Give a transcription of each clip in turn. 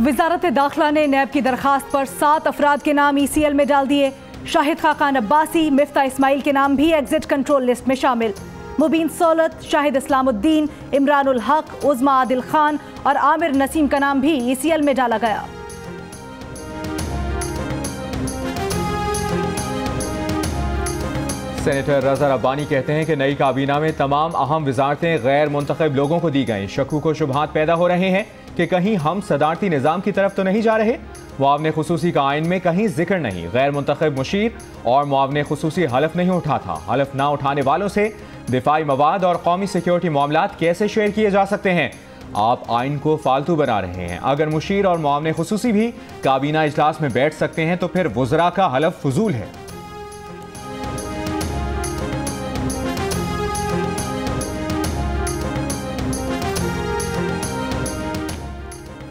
वजारत दाखिला ने नैब की दरखास्त पर 7 अफराद के नाम ECL में डाल दिए। शाहिद खाकान अब्बासी, मिफ्ता इस्माइल के नाम भी एग्जिट कंट्रोल लिस्ट में शामिल। मुबीन सोलत, शाहिद इस्लामुद्दीन, इमरान उल हक, उज़मा आदिल खान और आमिर नसीम का नाम भी ECL में डाला गया। सेनेटर रज़ा रब्बानी कहते हैं कि नई काबीना में तमाम अहम वजारतें गैर मुंतखब लोगों को दी गई। शकूक व शुबहात पैदा हो रहे हैं कि कहीं हम सदारती निज़ाम की तरफ तो नहीं जा रहे। मुआवने खुसूसी का आइन में कहीं जिक्र नहीं। गैर मुंतखब मुशीर और मुआवने खुसूसी हलफ नहीं उठा था। हलफ ना उठाने वालों से दिफाई मवाद और कौमी सिक्योरिटी मामलात कैसे शेयर किए जा सकते हैं? आप आइन को फालतू बना रहे हैं। अगर मुशीर और मुआवने खुसूसी भी काबीना इजलास में बैठ सकते हैं तो फिर वज़रा का हलफ फजूल है।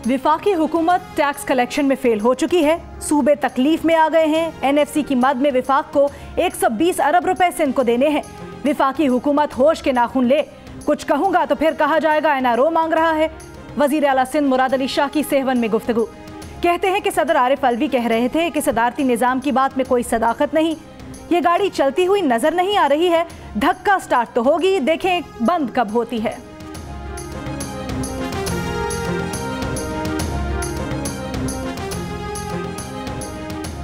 विफाकी हुकूमत टैक्स कलेक्शन में फेल हो चुकी है। सूबे तकलीफ में आ गए हैं। NFC की मद में विफाक को 120 अरब रुपए सिंध को देने हैं। विफाकी हुकूमत होश के नाखून ले। कुछ कहूंगा तो फिर कहा जाएगा NRO मांग रहा है। वजीर आला सिंध मुराद अली शाह की सेहवन में गुफ्तगू। कहते हैं कि सदर आरिफ अलवी कह रहे थे कि सदारती निज़ाम की बात में कोई सदाकत नहीं। ये गाड़ी चलती हुई नजर नहीं आ रही है। धक्का स्टार्ट तो होगी, देखें बंद कब होती है।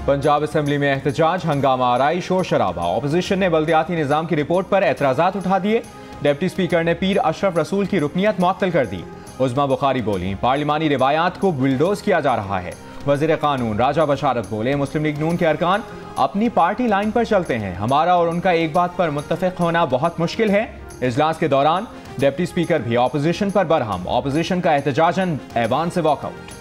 पंजाब असेंबली में एहतजाज, हंगामा आराई, शोर शराबा। ऑपोजिशन ने बल्दियाती निज़ाम की रिपोर्ट पर एतराज़ात उठा दिए। डिप्टी स्पीकर ने पीर अशरफ रसूल की रुकनियत मुअत्तल कर दी। उज़मा बुखारी बोली, पार्लिमानी रिवायात को बुलडोज किया जा रहा है। वज़ीर कानून राजा बशारत बोले, मुस्लिम लीग नून के अरकान अपनी पार्टी लाइन पर चलते हैं। हमारा और उनका एक बात पर मुत्तफ़िक होना बहुत मुश्किल है। इजलास के दौरान डिप्टी स्पीकर भी ऑपोजिशन पर बरहम। ऑपोजिशन का एहतजाजन ऐवान से वॉकआउट।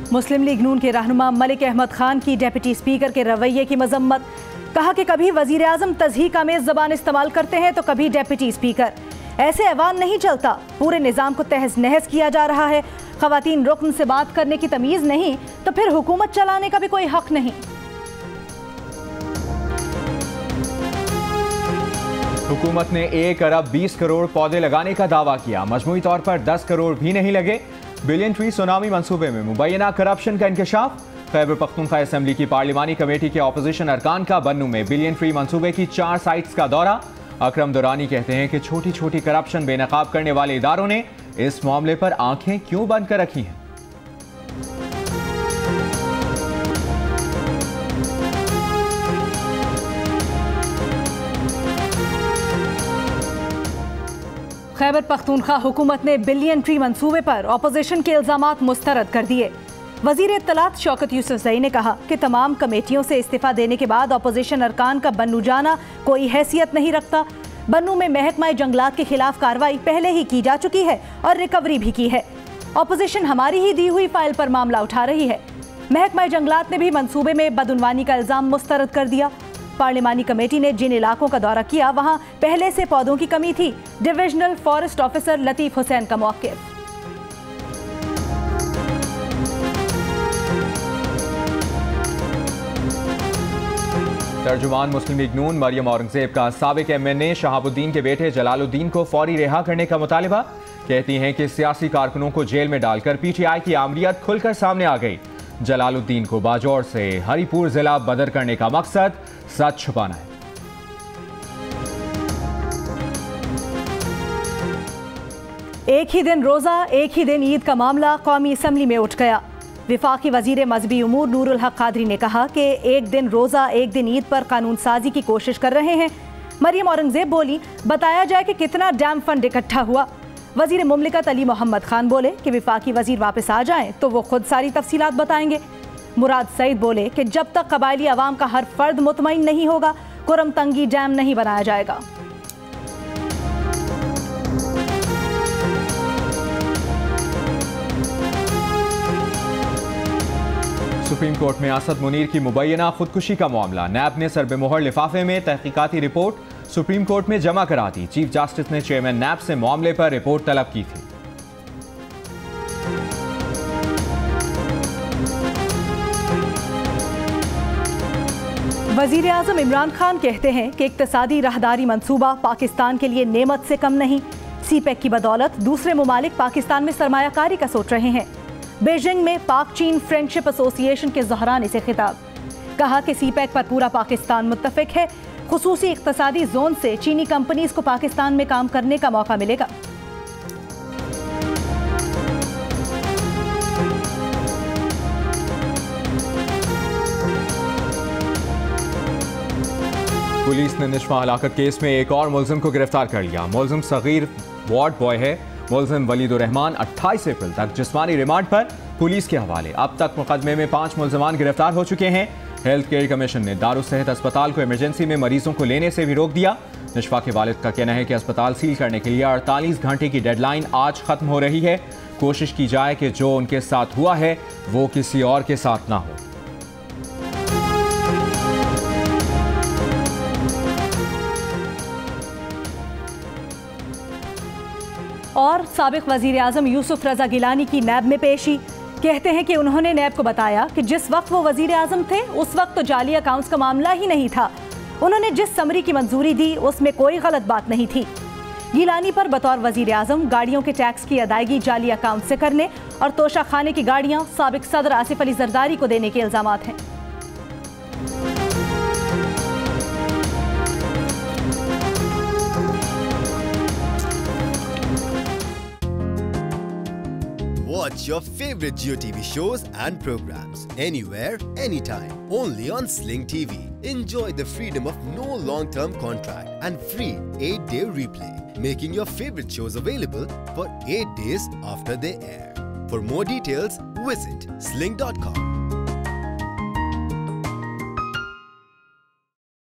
मुस्लिम लीग नून के रहनुमा मलिक अहमद खान की डिप्टी स्पीकर के रवैये की मजम्मत। कहा कि कभी वजीर आजम तज़हीक आमेज़ ज़बान इस्तेमाल करते हैं तो कभी डिप्टी स्पीकर। ऐसे ऐवान नहीं चलता। पूरे निज़ाम को तहस नहस किया जा रहा है। ख़वातीन रुकन से बात करने की तमीज़ नहीं तो फिर हुकूमत चलाने का भी कोई हक नहीं। हुकूमत ने 1 अरब 20 करोड़ पौधे लगाने का दावा किया। मजमूई तौर पर 10 करोड़ भी नहीं लगे। बिलियन ट्री सुनामी मंसूबे में मुबैना करप्शन का इंकशाफ। खैबर पख्तूनख्वा असेंबली की पार्लिमानी कमेटी के ऑपोजिशन अरकान का बन्नू में बिलियन ट्री मंसूबे की 4 साइट्स का दौरा। अकरम दुरानी कहते हैं कि छोटी छोटी करप्शन बेनकाब करने वाले इदारों ने इस मामले पर आंखें क्यों बंद कर रखी हैं? खैबर पख्तूनख्वा हुकूमत ने बिलियन ट्री मंसूबे पर ऑपोजिशन के इल्जामात मुस्तरद कर दिए। वजीर इत्तलात शौकत यूसुफजई ने कहा कि तमाम कमेटियों से इस्तीफा देने के बाद ऑपोजिशन अरकान का बन्नू जाना कोई हैसियत नहीं रखता। बन्नू में महकमा जंगलात के खिलाफ कार्रवाई पहले ही की जा चुकी है और रिकवरी भी की है। ऑपोजिशन हमारी ही दी हुई फाइल पर मामला उठा रही है। महकमा जंगलात ने भी मंसूबे में बदउनवानी का इल्जाम मुस्तरद कर दिया। पार्लिमानी कमेटी ने जिन इलाकों का दौरा किया वहां पहले से पौधों की कमी थी। Divisional forest officer Latif Hussain का मौक़िफ़। तर्जुमान मुस्लिम लीग नून मरियम औरंगजेब का साबिक MNA शहाबुद्दीन के बेटे जलालुद्दीन को फौरी रिहा करने का मुतालिबा। कहती हैं कि सियासी कारकुनों को जेल में डालकर PTI की आमरीत खुलकर सामने आ गई। जलालुद्दीन को बाजौर से हरिपुर जिला बदर करने का मकसद सच छुपाना है। एक ही दिन रोजा, एक ही दिन ईद का मामला कौमी असम्बली में उठ गया। विफाकी वजीर मजहबी उमूर नूरुल हक कादरी ने कहा कि एक दिन रोजा एक दिन ईद पर कानून साजी की कोशिश कर रहे हैं। मरियम औरंगजेब बोली, बताया जाए कि कितना डैम फंड इकट्ठा हुआ। वजीर मुमलिकत अली मोहम्मद खान बोले कि विफाकी वजीर वापस आ जाएं तो वो खुद सारी तफसीलात बताएंगे। मुराद सईद बोले कि जब तक कबायली अवाम का हर फर्द मुतमईन नहीं होगा कुरम तंगी डैम नहीं बनाया जाएगा। सुप्रीम कोर्ट में असद मुनीर की मुबैना खुदकुशी का मामला। नैब ने सरबेमोहर लिफाफे में तहकीकाती रिपोर्ट सुप्रीम कोर्ट में जमा करा दी। चीफ जस्टिस ने चेयरमैन नैब से मामले पर रिपोर्ट तलब की थी। वजीर आजम इमरान खान कहते हैं कि इक्तिसादी राहदारी मंसूबा पाकिस्तान के लिए नेमत से कम नहीं। सीपेक की बदौलत दूसरे मुमालिक पाकिस्तान में सरमायाकारी का सोच रहे हैं। बीजिंग में पाक चीन फ्रेंडशिप एसोसिएशन के ज़हरानी से खिताब, कहा कि सीपेक पर पूरा पाकिस्तान मुत्तफिक है। खुसूसी इक्तिसादी जोन से चीनी कंपनीज को पाकिस्तान में काम करने का मौका मिलेगा। पुलिस ने निशफा हलाकत केस में एक और मुलजिम को गिरफ्तार कर लिया। मुलजिम सगीर वार्ड बॉय है। मुलजिम वलीदुर रहमान 28 अप्रैल तक जिस्मानी रिमांड पर पुलिस के हवाले। अब तक मुकदमे में 5 मुलजमान गिरफ्तार हो चुके हैं। हेल्थ केयर कमीशन ने दारुस्सेहत अस्पताल को इमरजेंसी में मरीजों को लेने से भी रोक दिया। निशफा के वालिद का कहना है कि अस्पताल सील करने के लिए 48 घंटे की डेडलाइन आज खत्म हो रही है। कोशिश की जाए कि जो उनके साथ हुआ है वो किसी और के साथ ना हो। और साबिक वजीर आजम यूसुफ रजा गिलानी की नैब में पेशी, कहते हैं कि उन्होंने नैब को बताया कि जिस वक्त वो वजीर आजम थे उस वक्त तो जाली अकाउंट्स का मामला ही नहीं था। उन्होंने जिस समरी की मंजूरी दी उसमें कोई गलत बात नहीं थी। गिलानी पर बतौर वजीर आजम गाड़ियों के टैक्स की अदायगी जाली अकाउंट से करने और तोशा खाने की गाड़ियां साबिक सदर आसिफ अली जरदारी को देने के इल्जामात हैं। Watch your favorite Jio TV shows and programs anywhere, anytime, only on Sling TV. Enjoy the freedom of no long-term contract and free 8-day replay, making your favorite shows available for 8 days after they air. For more details, visit sling.com.